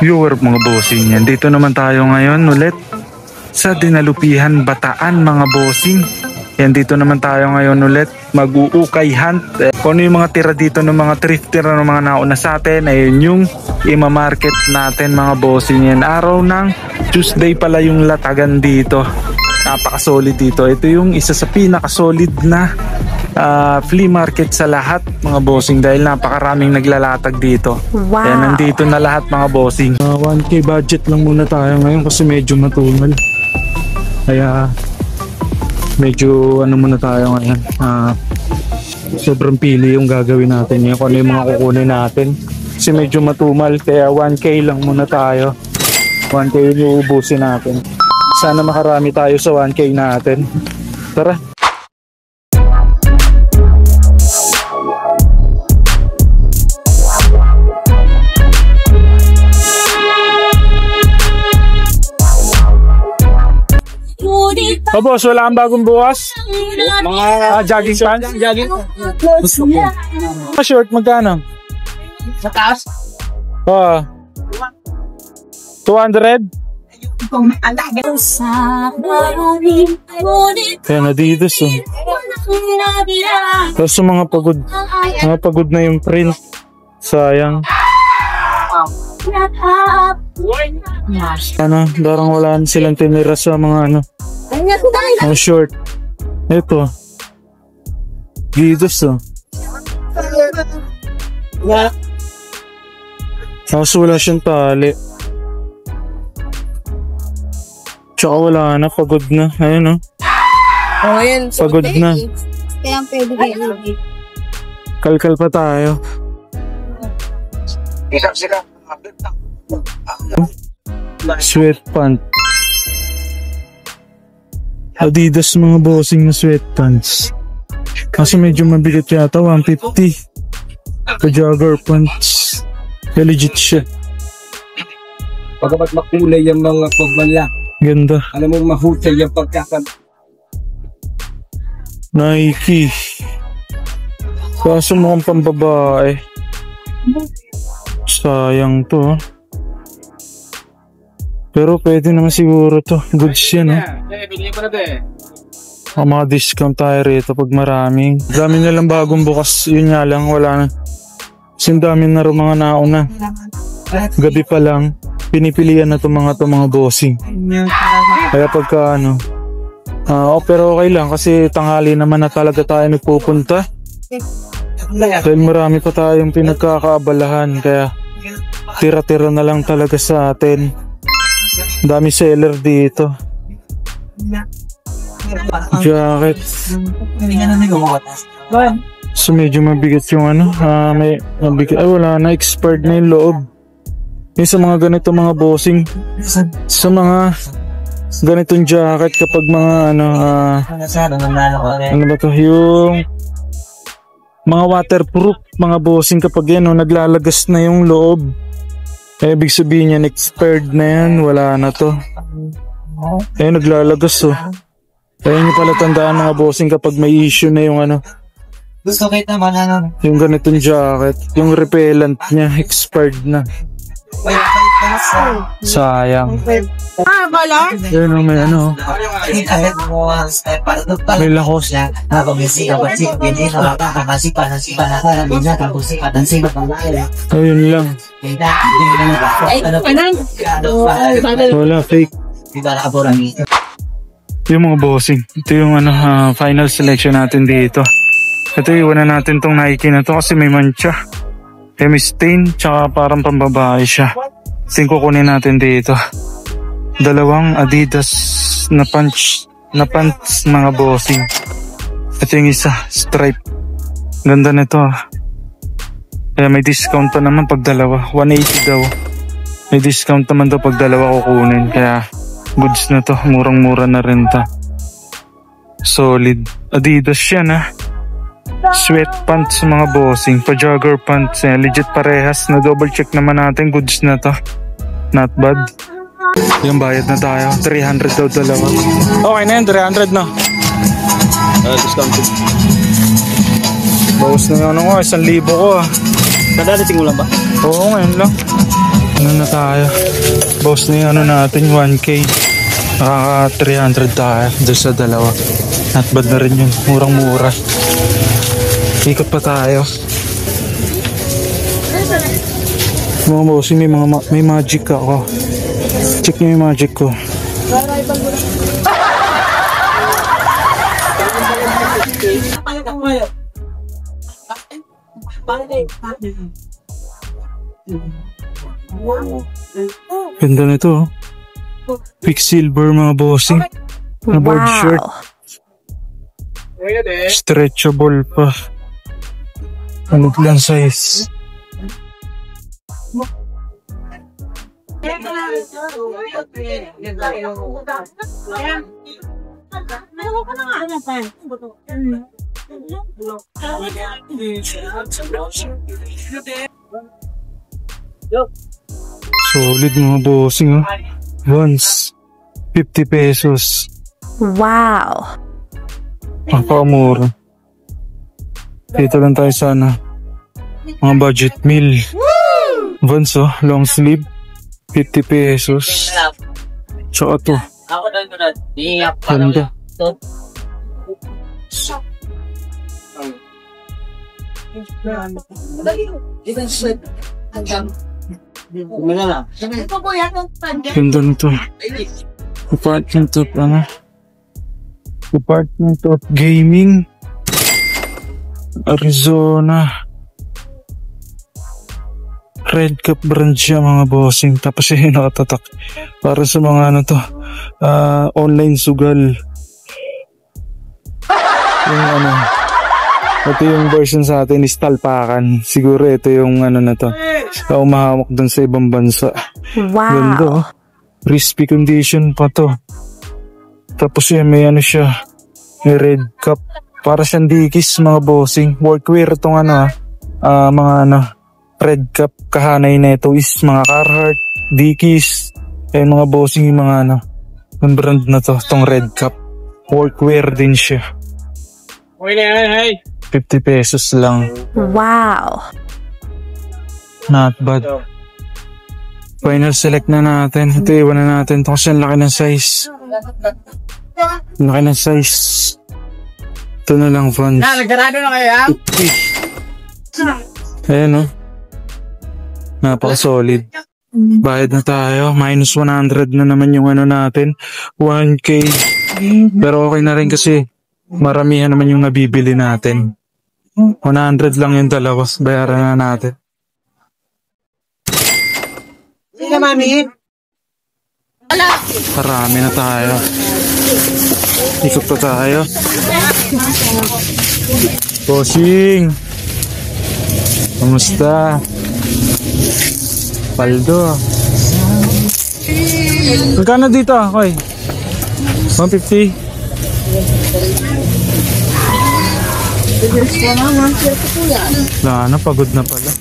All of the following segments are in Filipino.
Viewer mga bossing yan. Dito naman tayo ngayon ulit sa Dinalupihan, Bataan mga bossing. Yan, dito naman tayo ngayon ulit mag-uukay hunt. Kung ano yung mga tira dito ng mga thrifter ng mga nauna sa atin, ayun yung ima-market natin mga bossing. Yan, araw ng Tuesday pala yung latagan dito. Napaka-solid dito. Ito yung isa sa pinaka-solid na flea market sa lahat mga bossing dahil napakaraming naglalatag dito. Wow. Kaya nandito na lahat mga bossing. 1K budget lang muna tayo ngayon kasi medyo matumal. Kaya medyo ano muna tayo ngayon. Sobrang pili yung gagawin natin ngayon kung ano yung mga kukunin natin. Kasi medyo matumal kaya 1K lang muna tayo. 1K yung uubusin natin. Sana makarami tayo sa 1K natin. Tara! Oh boss, wala kang bagong bukas? Mga jogging pants? Jogging? Short, magkano? Sa taas? Oo. 200? Kaya Adidas oh. Tapos mga pagod na yung print. Sayang. Ano, darang wala silang tinira sa mga mga short. Ito Adidas oh. Tapos wala siyang tali. Tsaka wala na, pagod na. Ayun oh. Oh, yan. Pagod na. Kaya pwede kayo. Kalkal pa tayo. Sweatpants. Adidas mga bossing na sweatpants. Kasi medyo mabigat yata, 150. Pa-jogger pants. Kaya legit siya. Pagkapat makulay yung mga pagmala. Ganda. Alam mo mahutay yung pagkakan. Nike. Kaso mukhang pambabae. Sayang to. Pero pwede naman siguro to. Goods yan mga discount tayo rito pag maraming. Dami na lang bagong bukas. Yun nga lang, wala na. Kasi dami na rin mga nauna. Gabi pa lang. Pinipilian na itong mga bossing. Kaya pagka pero okay lang kasi tanghali naman na talaga tayo nagpupunta. Dahil marami pa tayong pinagkakaabalahan. Kaya tira-tira na lang talaga sa atin. Dami seller dito. Jacket. So medyo mabigat yung may mabigat. Ay wala na, expired na yung loob. Yung sa mga ganito mga bossing. Sa mga ganitong jacket kapag mga ano ba to, yung mga waterproof mga bossing kapag yan naglalagas na yung loob. Ibig sabihin yan expired na yan, wala na to. Naglalagas oh. Kaya nyo pala tandaan mga bossing kapag may issue na yung Gusto kita naman yung ganitong jacket, yung repellent niya expired na. Sayang. Bala? Yun may may lakos. Ayun lang. Wala, fake. Yung mga bossing, ito yung final selection natin dito. Ito iwanan natin tong Nike na to kasi may mancha. May stain, tsaka parang pambabae siya. Ito yung kukunin natin dito. Dalawang Adidas na pants mga bossing. Ito yung isa, stripe. Ganda nito. Kaya may discount pa naman pag dalawa. 180 daw. May discount naman daw pag dalawa kukunin. Kaya goods na to, murang-mura na rin to. Solid. Adidas yan Sweatpants mga bossing, pa-jogger pants. Legit parehas, na double check naman natin, goods na to. Not bad. Yung bayad na tayo, 300 daw dalawa. Okay na yun, 300 na. Discounted. Bawas na yung 1,000 ko Kadadating mo lang ba? Oo, ngayon lang. Ano na tayo? Boss na yung ano natin, 1K. Nakaka 300 tayo doon sa dalawa. Not bad na rin yun. Murang-mura. Ikot pa tayo. Mga bossing, may magic ako. Check nyo yung magic ko. Ganda na ito, oh. Quicksilver, mga bossing. Na board shirt. Stretchable pa. Ano lang size? Solid, mga bossing, oh. Once 50 pesos. Wow. Pakamura. Dito lang tayo sana. Mga budget meal. Vans, oh, long sleeve. 50 pesos. Tsaka to. Ganda. Ganda nito. Department of ano? Department of Gaming. Arizona. Red Cup brand siya, mga bossing. Tapos yun nakatatak. Para sa mga ano to, online sugal. Yung ano, ito yung version sa atin is talpakan. Siguro ito yung ano na to, umahawak dun sa ibang bansa. Wow. Ganda, oh. Crispy condition pa to. Tapos yun, may ano siya, may Red Cup. Para siyang dikis, mga bossing. Workwear itong ano, mga ano, Red Cup. Kahanay na ito is mga Carhartt, dikis. Eh mga bossing, yung mga ano, yung brand na to, itong Red Cup. Workwear din siya. 50 pesos lang. Wow. Not bad. Final select na natin. Ito, iwan na natin. Ito kasi ang laki ng size. Ang laki ng size. Ito na lang, Vans. Nagkarado na kayo, ha? Ayan, oh. Napaka-solid. Bayad na tayo. Minus 100 na naman yung ano natin. 1K. Pero okay na rin kasi maramihan naman yung nabibili natin. 100 lang yung dalawa. Bayaran na natin. Sige, mami. Marami na tayo. Ikot pa tayo. Bossing! Kamusta? Paldo. Magkano dito? Okay. 150? Wala na, pagod na pala.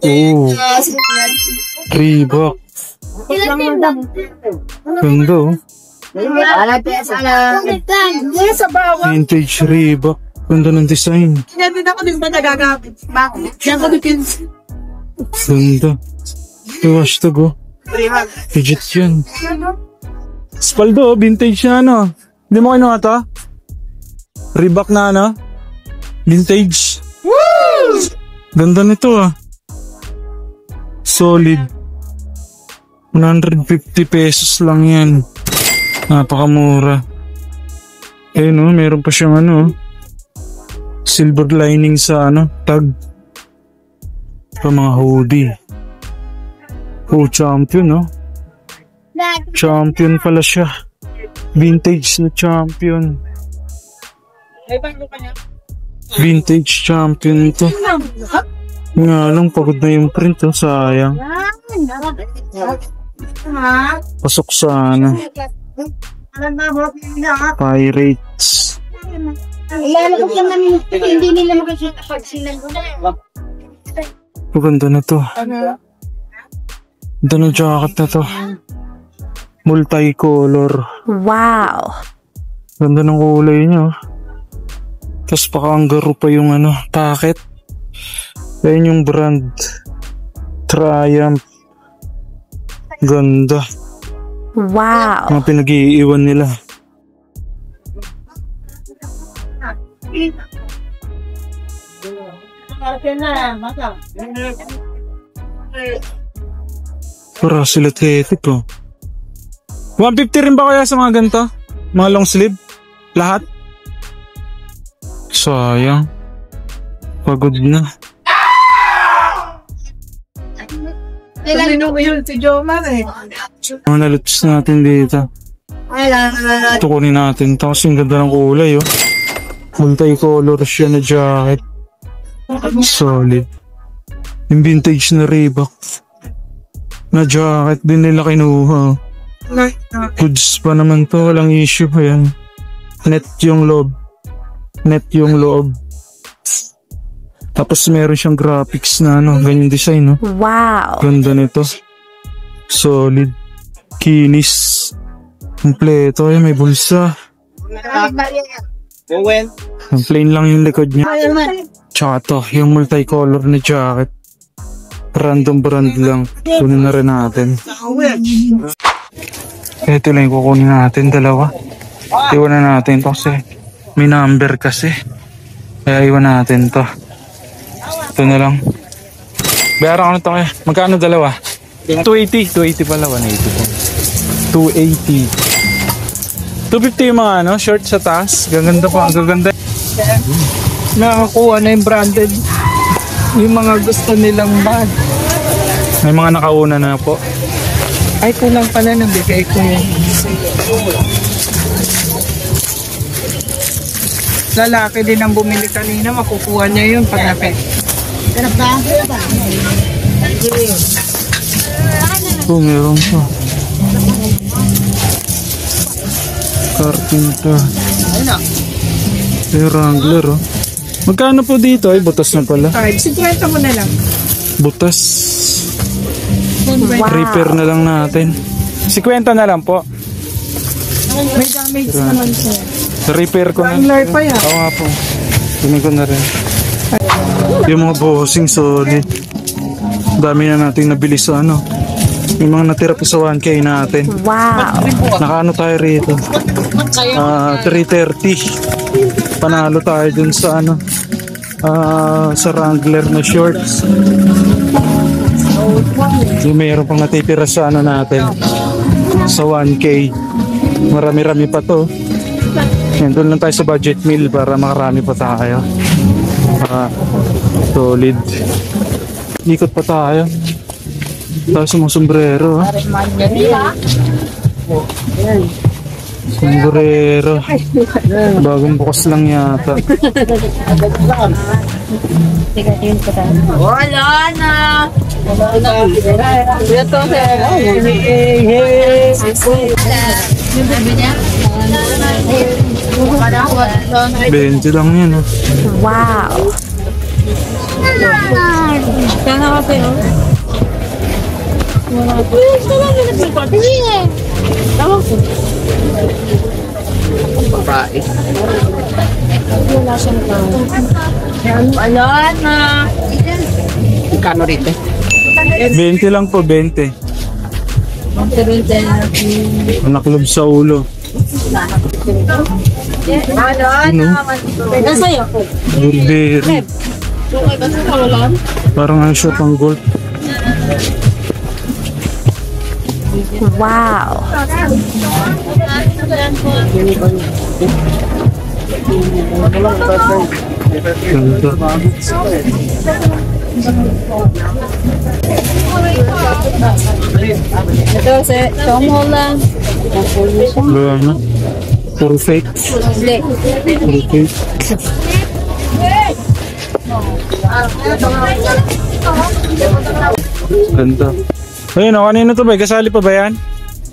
Oh, Reebok. Ganda, oh. Vintage Reebok. Ganda ng design. Ganda. Hashtag, oh. Legit yan. Spaldo, vintage na ano. Hindi mo kinuha to? Reebok na ano? Vintage. Ganda nito, ah. Solid. 150 pesos lang yan. Napakamura. Eh no, meron pa siyang ano, silver lining sa ano, tag. Pa mga hoodie. Oh, champion, no? Champion pala siya. Vintage na champion. Vintage champion ito. Nga lang, pagod na yung print, oh. Sayang. Pasok sa ano, Pirates. Hindi nila makikita pag sinaguna. Maganda na to. Ganda na jacket na to. Multicolor. Wow. Ganda ng kulay niya. Tapos pa-kangaroo pa yung packet. Ayun yung brand. Triumph. Ganda. Wow. Mga pinag-iiwan nila. Para sila tetik oh. 150 rin ba kaya sa mga ganito? Mga long sleeve? Lahat? Sayang. Pagod na. Sino ko yun si Jomar eh. Mga nalutos natin dito. Ito kunin natin. Ito kasi ang ganda ng kulay oh. Multi-color siya na jacket. Solid. Yung vintage na Reebok. Na jacket din nila kinuha. Goods pa naman to. Walang issue. Ayan. Net yung loob. Net yung loob. Tapos meron siyang graphics na ganyan design no. Wow. Ganda nito. Solid. Kinis. Kompleto. Ayan, may bulsa. Owen. Ang plain lang yung likod niya. Tsaka to, yung multicolor na jacket. Random brand lang. Kunin na rin natin. Ito lang yung kukunin natin, dalawa. Iwan na natin to kasi may number kasi. Kaya iwan natin to. Ito na lang. Bayaran ko na to kaya. Magkano dalawa? 280. 280 pala, 180 po. 280. 250 yung mga short sa taas. Gaganda pa, ang gaganda. Nakakuha na yung branded. Yung mga gusto nilang bag. May mga nakauna na po. Ay, ito lang pala nabigay ko yun. Lalaki din ang bumili kanina. Makukuha niya yun pag napit. Oh, meron pa. Carpenter. Yung Wrangler oh. Magkano po dito? Ay, butas na pala. 50 mo na lang. Butas. Wow. Repair na lang natin. 50 na lang po. May damage naman siya. Repair ko na. Wrangler pa yan. Oo nga po. Tunin ko na rin. Yung mga bossing solid. Dami na nating nabili sa yung mga natira po sa 1K natin. Wow. Nakaano tayo rito? 330. Panalo tayo dun sa sa Wrangler na shorts. Yung mayroon pang natitira sa natin sa 1K. Marami-rami pa to. Yan, doon lang tayo sa budget meal para makarami pa tayo. Solid. Ikot pa tayo. Tapos yung mga sombrero. Sombrero. Bagong bukas lang yata. Wala na. Ito, sir. Yung bebe niya? 20 lang yan. Wow. Kaya ka pero? Wala ko. Wala ko nagpapati. Tawag ko. Babae. Wala siyang tao. Wala na. Kano rito? 20 lang po, 20. Naklob sa ulo. Nasa'yo? Burberry. Parang siya pang gold. Wow. Ganda. Ito, Tom Holland. Wala na. Puro fake. Hindi. Puro fake. Ganda. Ayun o, kanino to ba? Kasali pa ba yan?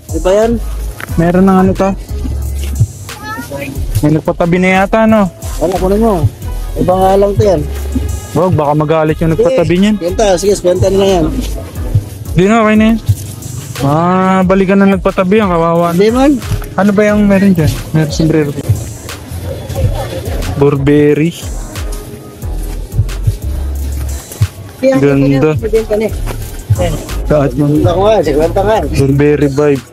Di ba yan? Meron ng to? May nagpatabi na yata Wala ko na mo. Ibang nga lang to yan. Wag, baka magalit yung nagpatabi niyan. Kwenta, sige, kwenta na lang yan. Di na, okay na yan. Balikan na nagpatabi yan, kawawa na. Hindi man. Ano ba yung meron dyan? Meron sombrero. Burberry. Ganda. Kaat mo. Burberry vibe.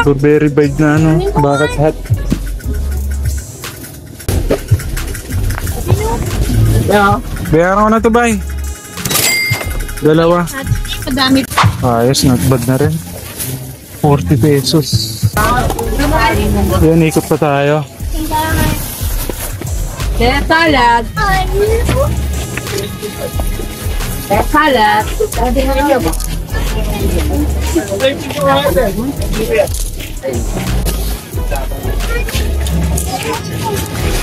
Burberry vibe na ano. Bakit hat? Bayaran ko na to, bay. Dalawa. Madami. Ayos, not bad na rin. 40 pesos. Yan, ikot pa tayo. Kaya salad. Kaya salad. Sabi nga niyo ba?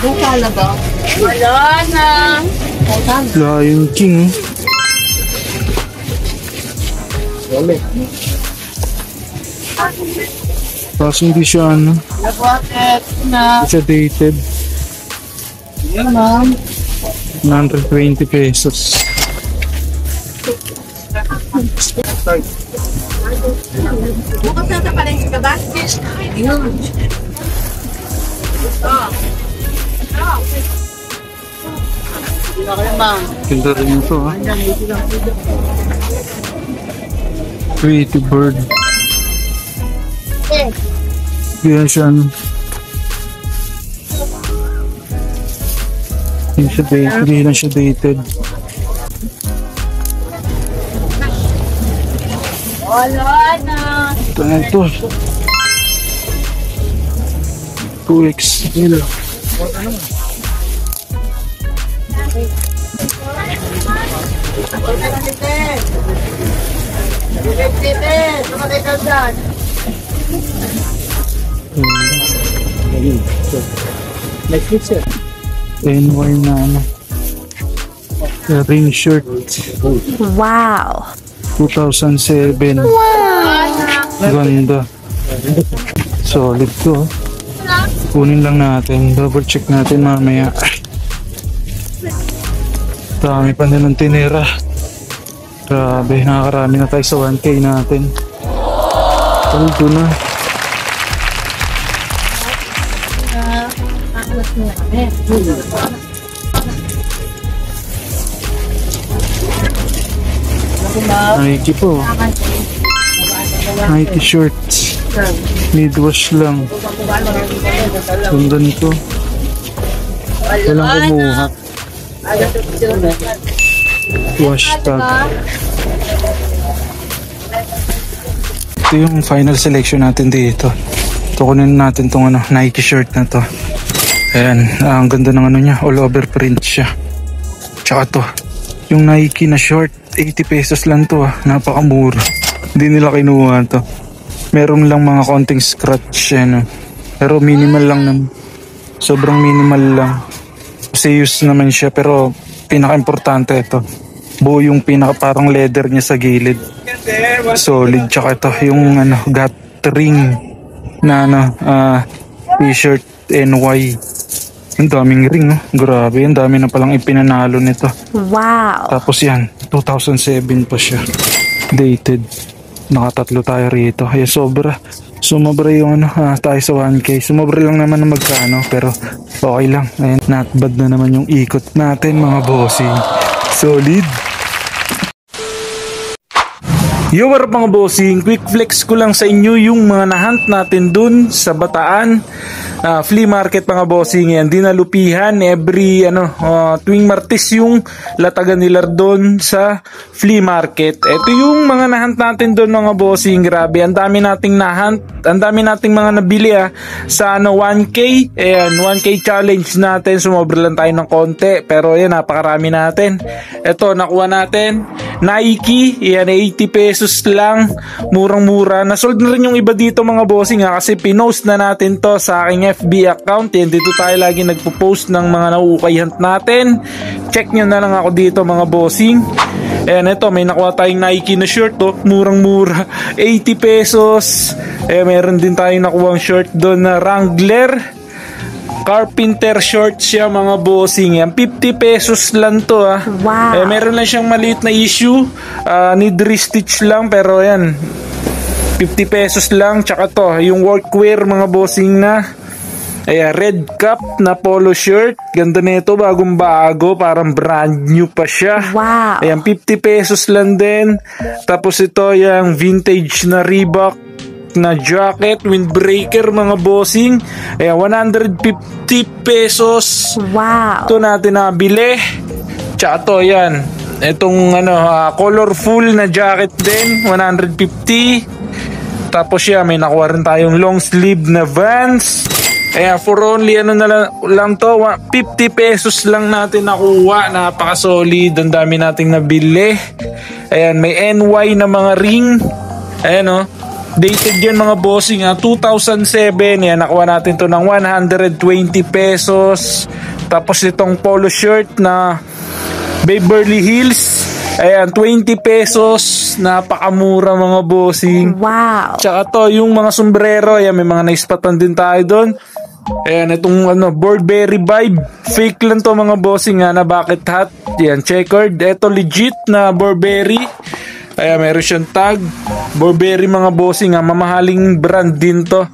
Bukala ba? Wala na. Lion King. Tapos hindi siya ano. Hindi siya dated. 120 pesos. Bukas na sa palengke ka ba? Yun. Ganda rin ito, ha? Pretty bird. Yan siya, ano? Hindi na siya dated. Wala na. Ito na ito. 2XL. NY na ano. Ring shirt. Wow. 2007. Ganda. Solid to. Kunin lang natin. Double check natin mamaya. Dami pa din ng tinira. Grabe, nakakarami na tayo sa 1K natin. Ito na. Nike po. Nike shorts. Need wash lang. Ganda nito. Walang kumuha. Wash tag. Ito yung final selection natin dito. Tukunin natin tong ano, Nike shirt na to. Ayan, ang ganda ng ano niya, all over print siya. Tsaka to, yung Nike na short, 80 pesos lang to, napakamura. Hindi nila kinuha to. Meron lang mga konting scratch, ano. Pero minimal lang naman. Sobrang minimal lang. Kasi use naman siya, pero pinaka-importante ito. Buo yung pinaka parang leather niya sa gilid. Solid. Tsaka ito, yung ano, got ring na ano, t-shirt NY. Ang daming ring, oh. Grabe, ang dami na palang ipinanalo nito. Wow. Tapos yan, 2007 pa siya. Dated. Nakatatlo tayo rito. Ay, sobra. Sumobra yung ano, tayo sa 1K. Sumobra lang naman na magkano, pero okay lang. Ayan, not bad na naman yung ikot natin, mga bossing. Solid. Yo, what up mga bossing? Quick flex ko lang sa inyo yung mga nahunt natin dun sa Bataan. Flea market mga bossing, yan dinalupihan every tuwing Martes yung latagan nila doon sa flea market. Ito yung mga nahunt natin doon mga bossing. Grabe, ang dami nating nahunt, ang dami nating mga nabili sa 1K. Ayan, 1K challenge natin, sumobra lang tayo ng konti, pero ayan, napakarami natin. Ito, nakuha natin Nike, yan 80 pesos lang, murang mura. Nasold na rin yung iba dito mga bossing kasi pinost na natin to sa aking FB account. Yan, dito tayo lagi nagpo-post ng mga nauukay hunt natin. Check nyo na lang ako dito mga bossing. Ayan, ito, may nakuha tayong Nike na shirt, murang mura, 80 pesos. Meron din tayong nakuha shirt doon na Wrangler carpenter short siya mga bossing. Yan, 50 pesos lang to Wow. Meron lang siyang maliit na issue, need restitch lang, pero yan 50 pesos lang. Tsaka to, yung workwear mga bossing na Ayan, red cap na polo shirt. Ganda nito, bagong bago. Parang brand new pa siya. Wow. Ayan, 50 pesos lang din. Tapos ito yung vintage na Reebok na jacket, windbreaker mga bossing. Ayan, 150 pesos. Wow. Ito natin nabili. Tsaka to, yan. Itong colorful na jacket din, 150. Tapos yan, may nakuha rin tayong long sleeve na Vans. Ayan, for only lang to, 50 pesos lang natin nakuha. Napaka-solid. Ang dami nating nabili. Ayan, may NY na mga ring. Ayan o. Dated yan mga bossing 2007. Ayan, nakuha natin to ng 120 pesos. Tapos itong polo shirt na Beverly Hills. Ayan, 20 pesos. Napakamura mga bossing. Wow. Tsaka to, yung mga sombrero. Ayan, may mga naispatan din tayo doon. Ayan, itong Burberry vibe. Fake lang to mga bossing na bucket hat. Ayan, checkered. Ito legit na Burberry. Ayan, meron siyang tag. Burberry mga bossing mamahaling brand din to.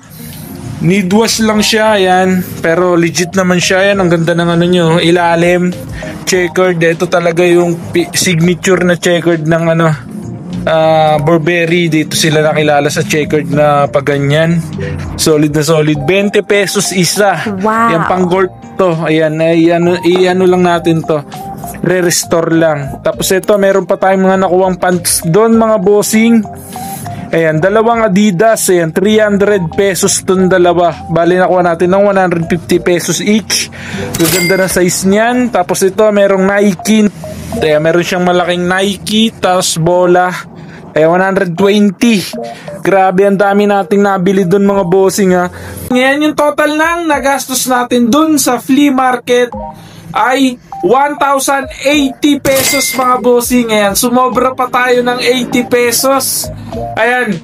Need wash lang siya, ayan. Pero legit naman siya, ayan. Ang ganda ng nyo, ilalim. Checkered. Ito talaga yung signature na checkered ng Burberry. Dito sila nakilala sa checkered na paganyan. Solid na solid. 20 pesos isa. Wow. Yan pang gold to. Ayan, i-ano lang natin to. Re-restore lang. Tapos ito, meron pa tayong mga nakuwang pants doon mga bossing. Ayan, dalawang Adidas. Ayan, 300 pesos itong dalawa. Bali nakuha natin ng 150 pesos each. Gaganda na size niyan. Tapos ito, merong Nike. Ayan, meron siyang malaking Nike. Tapos bola. Ayan, 120. Grabe, ang dami nating nabili doon mga bossing Ngayon yung total ng nagastos natin doon sa flea market ay 1,080 pesos mga bossing. Ayan, sumobra pa tayo ng 80 pesos. Ayan,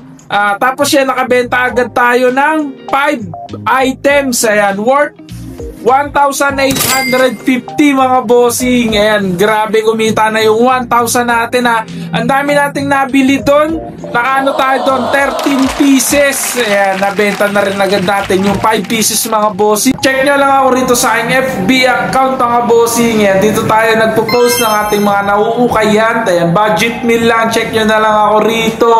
tapos yan, nakabenta agad tayo ng 5 items. Ayan, worth 1,850 mga bossing. Ayan, grabe, kumita na yung 1,000 natin Ang dami nating nabili doon. Nakaano tayo doon, 13 pieces. Ayan, nabenta na rin agad natin yung 5 pieces mga bossing. Check nyo lang ako rito sa aking FB account mga bossing. Ayan, dito tayo nagpo-post ng ating mga nauukayan. Ayan, budget meal lang. Check nyo na lang ako rito.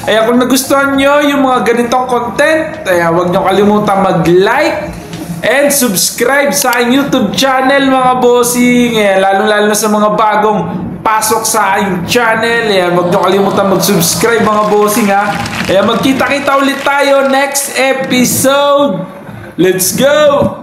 Ayan, kung nagustuhan nyo yung mga ganitong content, ayan, huwag nyo kalimutan mag-like and subscribe sa aking YouTube channel mga bossing. Ayan, lalo-lalo na sa mga bagong pasok sa aking channel. Ayan, huwag nyo kalimutan mag-subscribe mga bossing Ayan, magkita-kita ulit tayo next episode. Let's go!